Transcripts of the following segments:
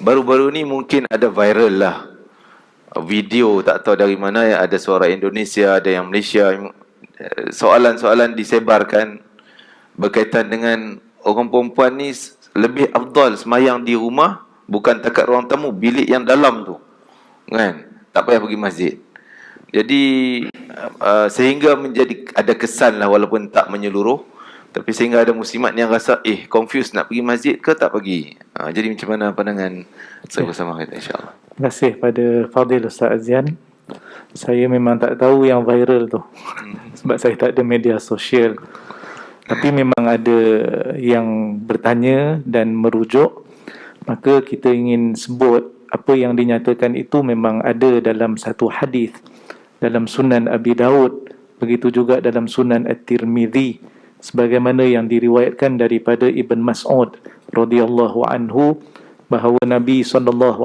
baru-baru ni mungkin ada viral lah video, tak tahu dari mana, yang ada suara Indonesia, ada yang Malaysia, soalan-soalan disebarkan berkaitan dengan orang perempuan ni lebih afdal semayang di rumah, bukan takat ruang tamu, bilik yang dalam tu, kan, tak payah pergi masjid. Jadi sehingga menjadi ada kesan lah, walaupun tak menyeluruh, tapi sehingga ada muslimat yang rasa confused, nak pergi masjid ke tak pergi. Jadi macam mana pandangan saya bersama kita, insyaAllah. Terima kasih pada Fadil Ustaz Azian. Saya memang tak tahu yang viral tu, sebab saya tak ada media sosial. Tapi memang ada yang bertanya dan merujuk, maka kita ingin sebut apa yang dinyatakan itu memang ada dalam satu hadis dalam Sunan Abi Daud, begitu juga dalam Sunan At-Tirmidzi, sebagaimana yang diriwayatkan daripada Ibn Mas'ud radhiyallahu anhu, bahawa Nabi SAW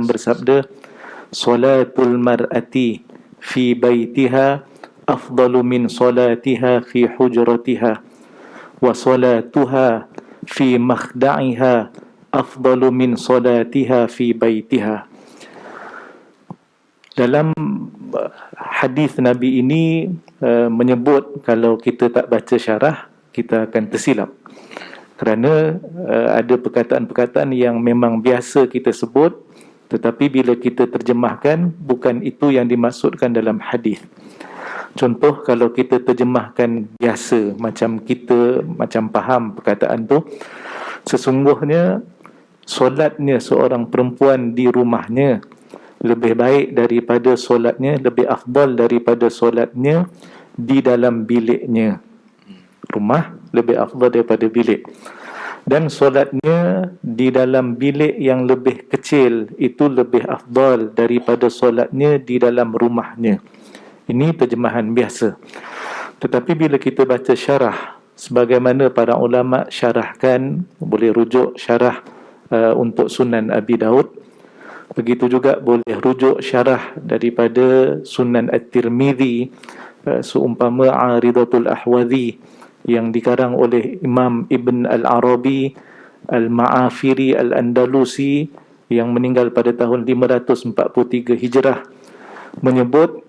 bersabda, "Salatul mar'ati fi baitiha afdalu min salatiha fi hujratiha, wa salatuha fi makhda'iha afdalu min salatiha fi baitiha." Dalam hadis Nabi ini menyebut, kalau kita tak baca syarah, kita akan tersilap. Kerana ada perkataan-perkataan yang memang biasa kita sebut, tetapi bila kita terjemahkan, bukan itu yang dimaksudkan dalam hadis. Contoh, kalau kita terjemahkan biasa, macam kita macam faham perkataan tu, sesungguhnya solatnya seorang perempuan di rumahnya lebih baik daripada solatnya, lebih afdal daripada solatnya di dalam biliknya. Rumah lebih afdal daripada bilik. Dan solatnya di dalam bilik yang lebih kecil itu lebih afdal daripada solatnya di dalam rumahnya. Ini terjemahan biasa. Tetapi bila kita baca syarah, sebagaimana para ulama syarahkan, boleh rujuk syarah untuk Sunan Abi Daud, begitu juga boleh rujuk syarah daripada Sunan At-Tirmidzi, seumpama Aridatul Ahwazi yang dikarang oleh Imam Ibn Al-Arabi Al-Ma'afiri Al-Andalusi yang meninggal pada tahun 543 Hijrah, menyebut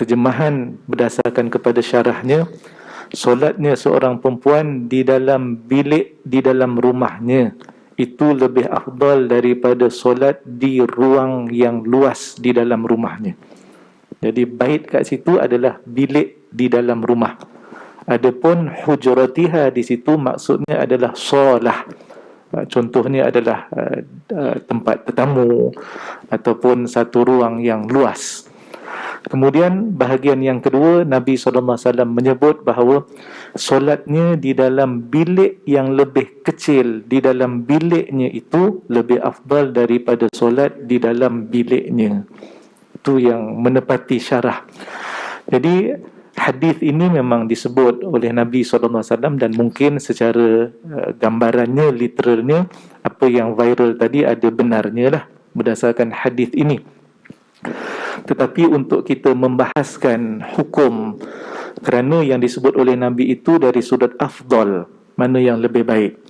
terjemahan berdasarkan kepada syarahnya, solatnya seorang perempuan di dalam bilik di dalam rumahnya itu lebih afdal daripada solat di ruang yang luas di dalam rumahnya. Jadi bait kat situ adalah bilik di dalam rumah. Adapun hujratiha di situ maksudnya adalah solah. Contohnya adalah tempat tetamu ataupun satu ruang yang luas. Kemudian bahagian yang kedua, Nabi SAW menyebut bahawa solatnya di dalam bilik yang lebih kecil, di dalam biliknya itu lebih afdal daripada solat di dalam biliknya. Itu yang menepati syarah. Jadi hadis ini memang disebut oleh Nabi SAW, dan mungkin secara gambarannya, literalnya, apa yang viral tadi ada benarnya lah berdasarkan hadis ini. Tetapi untuk kita membahaskan hukum, kerana yang disebut oleh Nabi itu dari sudut afdal, mana yang lebih baik.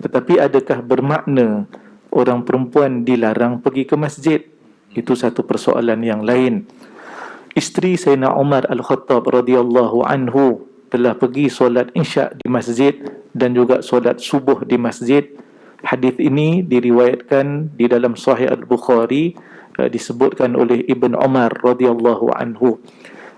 Tetapi adakah bermakna orang perempuan dilarang pergi ke masjid? Itu satu persoalan yang lain. Isteri Sayyidina Umar Al-Khattab radhiyallahu anhu telah pergi solat isyak di masjid dan juga solat subuh di masjid. Hadis ini diriwayatkan di dalam Sahih Al-Bukhari, disebutkan oleh Ibn Umar radhiyallahu anhu.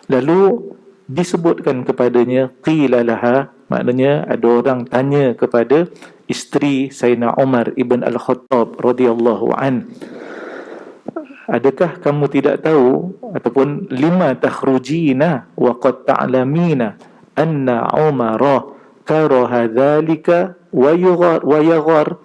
Lalu disebutkan kepadanya, qila laha, maknanya ada orang tanya kepada isteri Sayyidina Umar Ibn Al-Khattab radhiyallahu an, adakah kamu tidak tahu, ataupun lima takhrujina wa qad ta'lamina anna Umara karaha dhalika wa yaghar,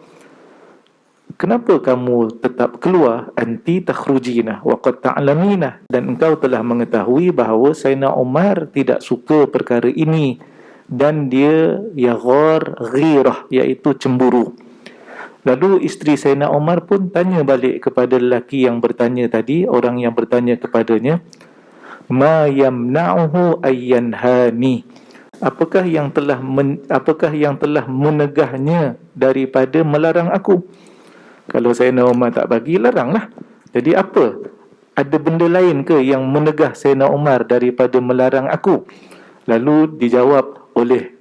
kenapa kamu tetap keluar? Anti takhrujina wa qad ta'lamina, dan engkau telah mengetahui bahawa Sayyidina Umar tidak suka perkara ini, dan dia yaghar, ghirah, iaitu cemburu. Lalu isteri Sayyidina Umar pun tanya balik kepada lelaki yang bertanya tadi, orang yang bertanya kepadanya, ma yamna'uhu ayyanhani, apakah yang telah menegahnya daripada melarang aku? Kalau Sayyidina Umar tak bagi, laranglah. Jadi apa? Ada benda lain ke yang menegah Sayyidina Umar daripada melarang aku? Lalu dijawab oleh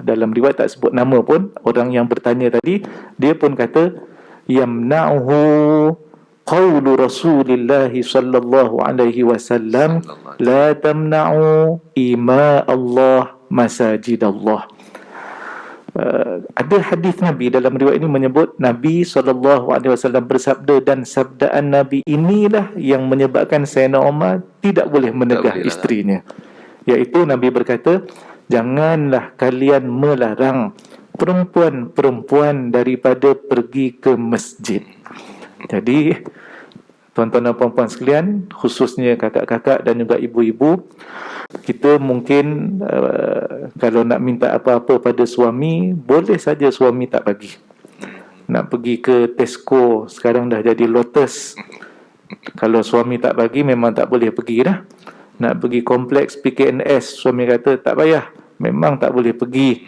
dalam riwayat tak sebut nama pun, orang yang bertanya tadi, dia pun kata yamna'uhu qaulu Rasulillah sallallahu alaihi wasallam la tamna'u ima Allah masajid Allah. Ada hadis Nabi dalam riwayat ini menyebut Nabi SAW bersabda, dan sabdaan Nabi inilah yang menyebabkan Sayyidina Umar tidak boleh menegah isterinya. Iaitu Nabi berkata, janganlah kalian melarang perempuan-perempuan daripada pergi ke masjid. Jadi tuan-tuan dan puan-puan sekalian, khususnya kakak-kakak dan juga ibu-ibu, kita mungkin kalau nak minta apa-apa pada suami, boleh saja suami tak bagi. Nak pergi ke Tesco, sekarang dah jadi Lotus, kalau suami tak bagi memang tak boleh pergi dah. Nak pergi kompleks PKNS, suami kata tak payah, memang tak boleh pergi.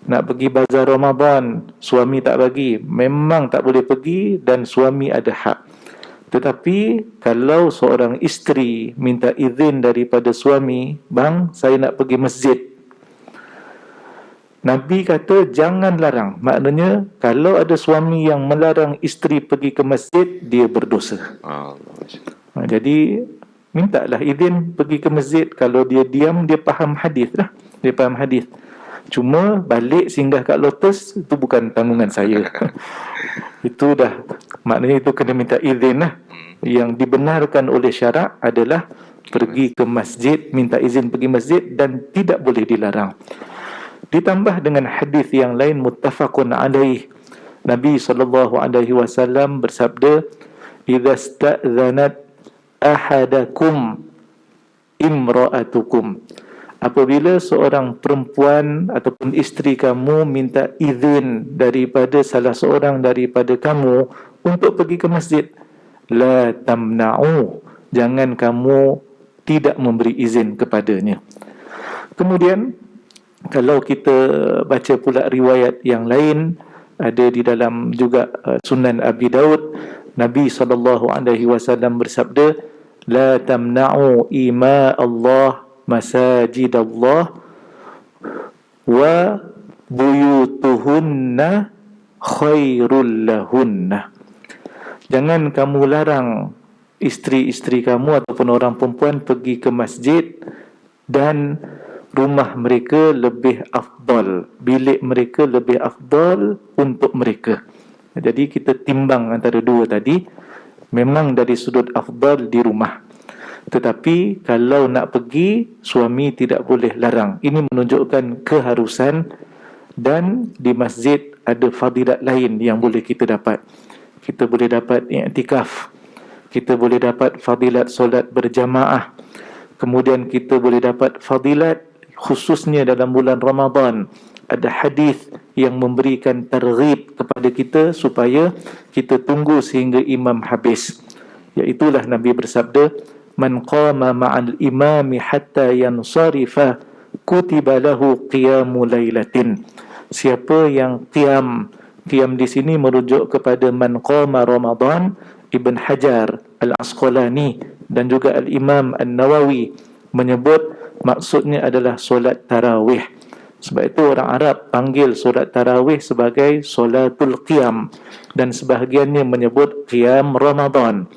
Nak pergi bazar Ramadan, suami tak bagi, memang tak boleh pergi, dan suami ada hak. Tetapi kalau seorang isteri minta izin daripada suami, bang, saya nak pergi masjid, Nabi kata jangan larang. Maknanya kalau ada suami yang melarang isteri pergi ke masjid, dia berdosa. Jadi mintalah izin pergi ke masjid. Kalau dia diam, dia faham hadis lah. Dia faham hadis. Cuma balik singgah kat Lotus, itu bukan tanggungan saya. Itu dah, maknanya itu kena minta izin lah. Yang dibenarkan oleh syarak adalah pergi ke masjid, minta izin pergi masjid, dan tidak boleh dilarang. Ditambah dengan hadis yang lain muttafaqun alaih, Nabi SAW bersabda, idza sta'zanat ahadakum imra'atukum, apabila seorang perempuan ataupun isteri kamu minta izin daripada salah seorang daripada kamu untuk pergi ke masjid, la tamna'u, jangan kamu tidak memberi izin kepadanya. Kemudian kalau kita baca pula riwayat yang lain, ada di dalam juga Sunan Abi Daud, Nabi SAW bersabda, la tamna'u ima Allah masajid Allah wa buyutuhunna khairul lahunna. Jangan kamu larang isteri-isteri kamu ataupun orang perempuan pergi ke masjid, dan rumah mereka lebih afdal, bilik mereka lebih afdal untuk mereka. Jadi kita timbang antara dua tadi, memang dari sudut afdal di rumah. Tetapi kalau nak pergi, suami tidak boleh larang. Ini menunjukkan keharusan, dan di masjid ada fadilat lain yang boleh kita dapat. Kita boleh dapat i'tikaf, kita boleh dapat fadilat solat berjamaah, kemudian kita boleh dapat fadilat khususnya dalam bulan Ramadan. Ada hadis yang memberikan targhib kepada kita supaya kita tunggu sehingga imam habis. Iaitulah Nabi bersabda, man qama ma'al imami hatta yansarifa kutiba lahu qiyamu lailatin. Siapa yang qiyam di sini merujuk kepada man qama Ramadan. Ibn Hajar Al-Asqalani dan juga Al-Imam An-Nawawi menyebut maksudnya adalah solat tarawih. Sebab itu orang Arab panggil solat tarawih sebagai solatul qiyam, dan sebahagiannya menyebut qiyam Ramadan,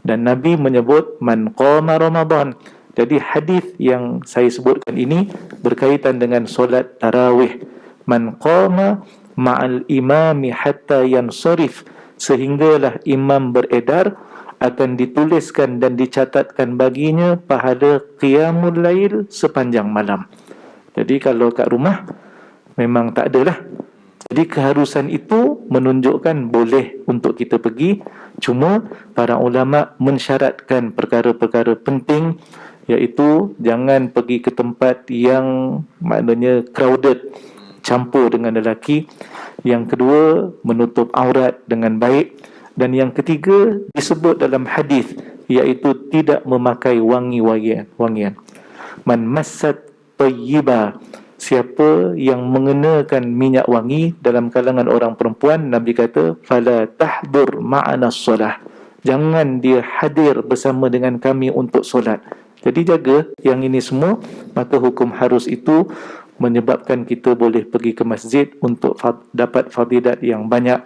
dan Nabi menyebut man qama Ramadan. Jadi hadis yang saya sebutkan ini berkaitan dengan solat tarawih. Man qama ma'al imami hatta yansarif, sehinggalah imam beredar, akan dituliskan dan dicatatkan baginya pahala qiyamul lail sepanjang malam. Jadi kalau kat rumah memang tak adalah. Jadi keharusan itu menunjukkan boleh untuk kita pergi. Cuma para ulama mensyaratkan perkara-perkara penting, iaitu jangan pergi ke tempat yang maknanya crowded, campur dengan lelaki. Yang kedua, menutup aurat dengan baik. Dan yang ketiga disebut dalam hadis, iaitu tidak memakai wangi-wangian. Man massat tayyiba, siapa yang mengenakan minyak wangi dalam kalangan orang perempuan, Nabi kata fala tahdur ma'ana solah, jangan dia hadir bersama dengan kami untuk solat. Jadi jaga yang ini semua, maka hukum harus itu menyebabkan kita boleh pergi ke masjid untuk dapat fadilat yang banyak.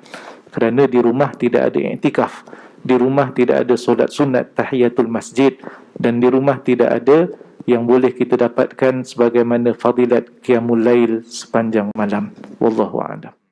Kerana di rumah tidak ada iktikaf, di rumah tidak ada solat sunat tahiyatul masjid, dan di rumah tidak ada yang boleh kita dapatkan sebagaimana fadilat qiyamul lail sepanjang malam. Wallahu a'lam.